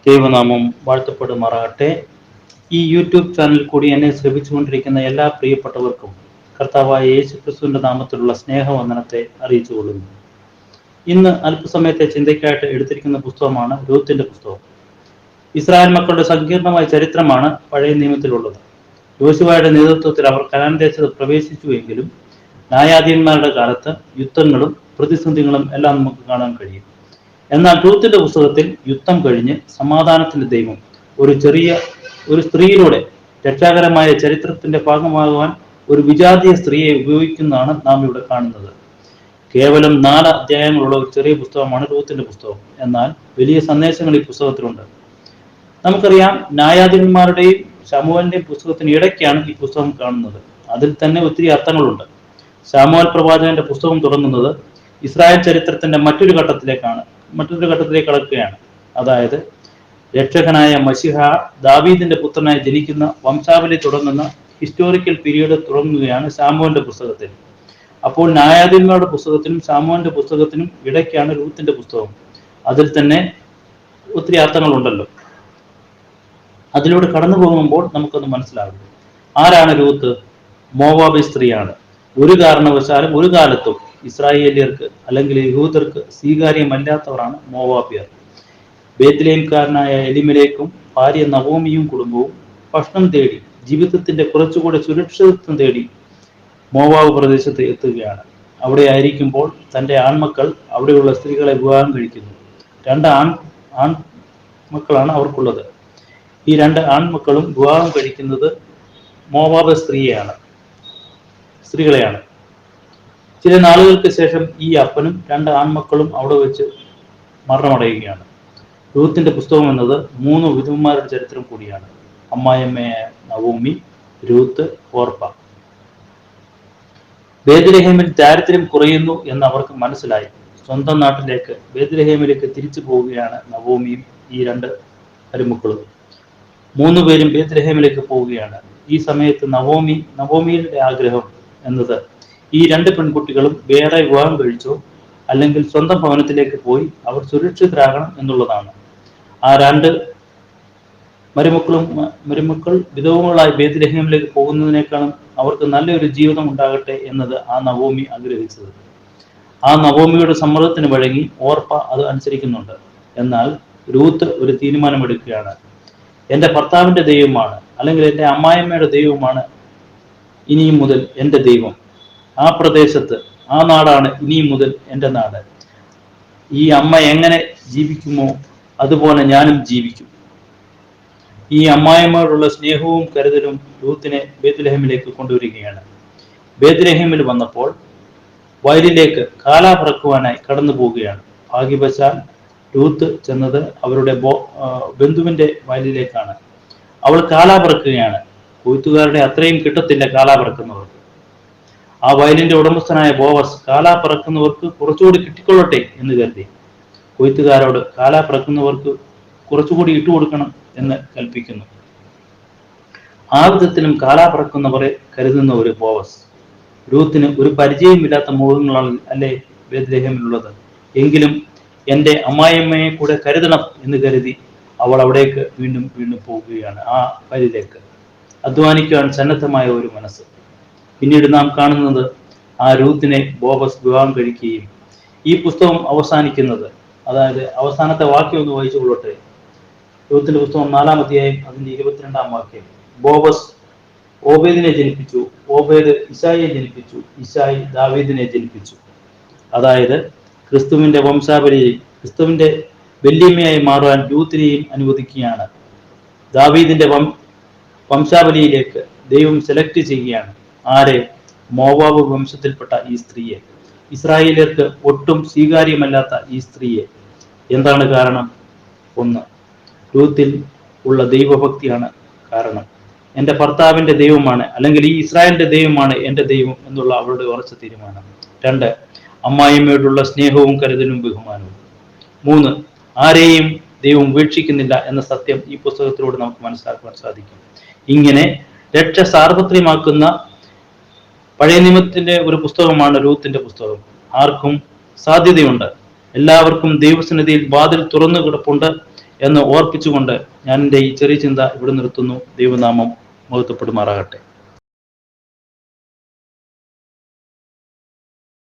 ദൈവനാമം വാഴ്ത്തപ്പെടുമാറാകട്ടെ. ഈ യൂട്യൂബ് ചാനൽ കൂടി എന്നെ ശ്രമിച്ചുകൊണ്ടിരിക്കുന്ന എല്ലാ പ്രിയപ്പെട്ടവർക്കും കർത്താവായ യേശു ക്രിസ്തുവിന്റെ നാമത്തിലുള്ള സ്നേഹവന്ദനത്തെ അറിയിച്ചുകൊള്ളുന്നു. ഇന്ന് അല്പസമയത്തെ ചിന്തയ്ക്കായിട്ട് എടുത്തിരിക്കുന്ന പുസ്തകമാണ് രൂത്തിന്റെ പുസ്തകം. ഇസ്രായേൽ മക്കളുടെ സങ്കീർണമായ ചരിത്രമാണ് പഴയ നിയമത്തിലുള്ളത്. യോശുവയുടെ നേതൃത്വത്തിൽ അവർ കനാൻ ദേശത്ത് പ്രവേശിച്ചുവെങ്കിലും ന്യായാധിപന്മാരുടെ കാലത്ത് യുദ്ധങ്ങളും പ്രതിസന്ധികളും എല്ലാം നമുക്ക് കാണാൻ കഴിയും. എന്നാൽ രൂത്തിന്റെ പുസ്തകത്തിൽ യുദ്ധം കഴിഞ്ഞ് സമാധാനത്തിന്റെ ദൈവം ഒരു സ്ത്രീയിലൂടെ രക്ഷാകരമായ ചരിത്രത്തിന്റെ ഭാഗമാകുവാൻ ഒരു വിജാതീയ സ്ത്രീയെ ഉപയോഗിക്കുന്നതാണ് നാം ഇവിടെ കാണുന്നത്. കേവലം 4 അധ്യായങ്ങളുള്ള ഒരു ചെറിയ പുസ്തകമാണ് രൂത്തിന്റെ പുസ്തകം. എന്നാൽ വലിയ സന്ദേശങ്ങൾ ഈ പുസ്തകത്തിലുണ്ട്. നമുക്കറിയാം, ന്യായാധിപന്മാരുടെയും ശമൂവേലിന്റെയും പുസ്തകത്തിന് ഇടയ്ക്കാണ് ഈ പുസ്തകം കാണുന്നത്. അതിൽ തന്നെ ഒത്തിരി അർത്ഥങ്ങളുണ്ട്. ശമൂവേൽ പ്രവാചകന്റെ പുസ്തകം തുടങ്ങുന്നത് ഇസ്രായേൽ ചരിത്രത്തിന്റെ മറ്റൊരു ഘട്ടത്തിലേക്ക് കടക്കുകയാണ്. അതായത് രക്ഷകനായ മശിഹ ദാവീദിന്റെ പുത്രനായി ജനിക്കുന്ന വംശാവലി തുടങ്ങുന്ന ഹിസ്റ്റോറിക്കൽ പീരീഡ് തുടങ്ങുകയാണ് ശമൂവേലിന്റെ പുസ്തകത്തിൽ. അപ്പോൾ ന്യായാധിപന്മാരുടെ പുസ്തകത്തിനും ശമൂവേലിന്റെ പുസ്തകത്തിനും ഇടയ്ക്കാണ് രൂത്തിന്റെ പുസ്തകം. അതിൽ തന്നെ ഒത്തിരി അർത്ഥങ്ങളുണ്ടല്ലോ. അതിലൂടെ കടന്നു പോകുമ്പോൾ നമുക്കൊന്ന് മനസ്സിലാകും. ആരാണ് രൂത്ത്? മോവാബി സ്ത്രീയാണ്. ഒരു കാരണവശാലും ഒരു കാലത്തും ഇസ്രായേലിയർക്ക് അല്ലെങ്കിൽ യഹൂദർക്ക് സ്വീകാര്യമല്ലാത്തവരാണ് മോവാബിയർ. ബേത്ലഹേംകാരനായ എലിമലേക്കും ഭാര്യ നവോമിയും കുടുംബവും ഭക്ഷണം തേടി, ജീവിതത്തിന്റെ കുറച്ചുകൂടെ സുരക്ഷിതത്വം തേടി മോവാബ് പ്രദേശത്ത് എത്തുകയാണ്. അവിടെ ആയിരിക്കുമ്പോൾ തൻ്റെ ആൺമക്കൾ അവിടെയുള്ള സ്ത്രീകളെ വിവാഹം കഴിക്കുന്നു. 2 ആൺമക്കളാണ് അവർക്കുള്ളത്. ഈ 2 ആൺമക്കളും വിവാഹം കഴിക്കുന്നത് മോവാബ് സ്ത്രീകളെയാണ്. ചില നാളുകൾക്ക് ശേഷം ഈ അപ്പനും 2 ആൺമക്കളും അവിടെ വെച്ച് മരണമടയുകയാണ്. രൂത്തിന്റെ പുസ്തകം എന്നത് 3 വിധവന്മാരുടെ ചരിത്രം കൂടിയാണ്. അമ്മായിയമ്മയായ നവോമി, രൂത്ത്, ഓർപ്പ. ബേത്ലഹേമിൽ ദാരിദ്ര്യം കുറയുന്നു എന്ന് അവർക്ക് മനസ്സിലായി. സ്വന്തം നാട്ടിലേക്ക് ബേത്ലഹേമിലേക്ക് തിരിച്ചു പോവുകയാണ് നവോമിയും ഈ 2 മരുമക്കളും. 3 പേരും ബേത്ലഹേമിലേക്ക് പോവുകയാണ്. ഈ സമയത്ത് നവോമിയുടെ ആഗ്രഹം എന്നത് ഈ 2 പെൺകുട്ടികളും വേറെ വിവാഹം കഴിച്ചോ അല്ലെങ്കിൽ സ്വന്തം ഭവനത്തിലേക്ക് പോയി അവർ സുരക്ഷിതരാകണം എന്നുള്ളതാണ്. ആ 2 മരുമക്കൾ വിധവകളായി ബേത്ലഹേമിലേക്ക് പോകുന്നതിനേക്കാളും അവർക്ക് നല്ലൊരു ജീവിതം ഉണ്ടാകട്ടെ എന്നത് ആ നവോമി ആഗ്രഹിച്ചത്. ആ നവോമിയുടെ സമ്മർദ്ദത്തിന് വഴങ്ങി ഓർപ്പ അത് അനുസരിക്കുന്നുണ്ട്. എന്നാൽ രൂത്ത് ഒരു തീരുമാനമെടുക്കുകയാണ്. എൻ്റെ ഭർത്താവിൻ്റെ ദൈവമാണ്, അല്ലെങ്കിൽ എൻ്റെ അമ്മായിയമ്മയുടെ ദൈവമാണ് ഇനിയും മുതൽ എൻ്റെ ദൈവം. ആ പ്രദേശത്ത്, ആ നാടാണ് ഇനിയും മുതൽ എൻ്റെ നാട്. ഈ അമ്മ എങ്ങനെ ജീവിക്കുമോ അതുപോലെ ഞാനും ജീവിക്കും. ഈ അമ്മായിയമ്മയോടുള്ള സ്നേഹവും കരുതലും രൂത്തിനെ ബേത്ലഹേമിലേക്ക് കൊണ്ടുവരികയാണ്. ബേത്ലഹേമിൽ വന്നപ്പോൾ വയലിലേക്ക് കാലാ പറക്കുവാനായി കടന്നു പോവുകയാണ്. ഭാഗ്യവശാൽ രൂത്ത് ചെന്നത് അവരുടെ ബന്ധുവിന്റെ വയലിലേക്കാണ്. അവൾ കാലാ പറക്കുകയാണ്. കൊയ്ത്തുകാരുടെ അത്രയും കിട്ടത്തില്ല കാലാ പറക്കുന്നവർക്ക്. ആ വയലിന്റെ ഉടമസ്ഥനായ ബോവസ് കാലാ പറക്കുന്നവർക്ക് കുറച്ചുകൂടി കിട്ടിക്കൊള്ളട്ടെ എന്ന് കരുതി കൊയ്ത്തുകാരോട് കാലാ പറക്കുന്നവർക്ക് കുറച്ചുകൂടി ഇട്ടുകൊടുക്കണം എന്ന് കൽപ്പിക്കുന്നു. ആ വിധത്തിലും കാലാ പറക്കുന്നവരെ കരുതുന്ന ഒരു ബോവസ്. രൂത്തിന് ഒരു പരിചയമില്ലാത്ത മുഖങ്ങളാണ് അല്ലേ ബേത്ലഹേമിലുള്ളത്. എങ്കിലും എൻ്റെ അമ്മായിയമ്മയെ കൂടെ കരുതണം എന്ന് കരുതി അവൾ അവിടേക്ക് വീണ്ടും പോവുകയാണ്, ആ വയലിലേക്ക്. അധ്വാനിക്കുവാൻ സന്നദ്ധമായ ഒരു മനസ്സ്. പിന്നീട് നാം കാണുന്നത് ആ രൂത്തിനെ ബോവസ് വിവാഹം കഴിക്കുകയും ഈ പുസ്തകം അവസാനിക്കുന്നത്, അതായത് അവസാനത്തെ വാക്യം ഒന്ന് വായിച്ചു കൊള്ളട്ടെ. രൂത്തിന്റെ പുസ്തകം 4-ാം അധ്യായം അതിന്റെ 22-ാം വാക്യം. ബോവസ് ഓബേദിനെ ജനിപ്പിച്ചു, ഓബേദ് ഇശായിയെ ജനിപ്പിച്ചു, ഇശായി ദാവീദിനെ ജനിപ്പിച്ചു. അതായത് ക്രിസ്തുവിന്റെ വംശാവലിയിൽ ക്രിസ്തുവിന്റെ വല്യമ്മയായി മാറുവാൻ രൂത്തിനെയും അനുവദിക്കുകയാണ്. ദാവീദിന്റെ വംശാവലിയിലേക്ക് ദൈവം സെലക്ട് ചെയ്യുകയാണ്. ആരെ? മോവാബ് വംശത്തിൽപ്പെട്ട ഈ സ്ത്രീയെ, ഇസ്രായേലിയർക്ക് ഒട്ടും സ്വീകാര്യമല്ലാത്ത ഈ സ്ത്രീയെ. എന്താണ് കാരണം? 1, രൂത്തിൽ ഉള്ള ദൈവഭക്തിയാണ് കാരണം. എൻ്റെ ഭർത്താവിൻ്റെ ദൈവമാണ്, അല്ലെങ്കിൽ ഈ ഇസ്രായേലിന്റെ ദൈവമാണ് എൻ്റെ ദൈവം എന്നുള്ള അവളുടെ ഉറച്ച തീരുമാനം. 2, അമ്മായിയമ്മയോടുള്ള സ്നേഹവും കരുതലും ബഹുമാനവും. 3, ആരെയും ദൈവം ഉപേക്ഷിക്കുന്നില്ല എന്ന സത്യം ഈ പുസ്തകത്തിലൂടെ നമുക്ക് മനസ്സിലാക്കുവാൻ സാധിക്കും. ഇങ്ങനെ രക്ഷ സാർവത്രികമാക്കുന്ന പഴയ നിയമത്തിന്റെ ഒരു പുസ്തകമാണ് രൂത്തിന്റെ പുസ്തകം. ആർക്കും സാധ്യതയുണ്ട്. എല്ലാവർക്കും ദൈവസന്നിധിയിൽ വാതിൽ തുറന്നു കിടപ്പുണ്ട്. എന്ന് ഓർപ്പിച്ചുകൊണ്ട് ഞാൻ എൻ്റെ ഈ ചെറിയ ചിന്ത ഇവിടെ നിർത്തുന്നു. ദൈവനാമം മഹത്വപ്പെടുമാറാകട്ടെ.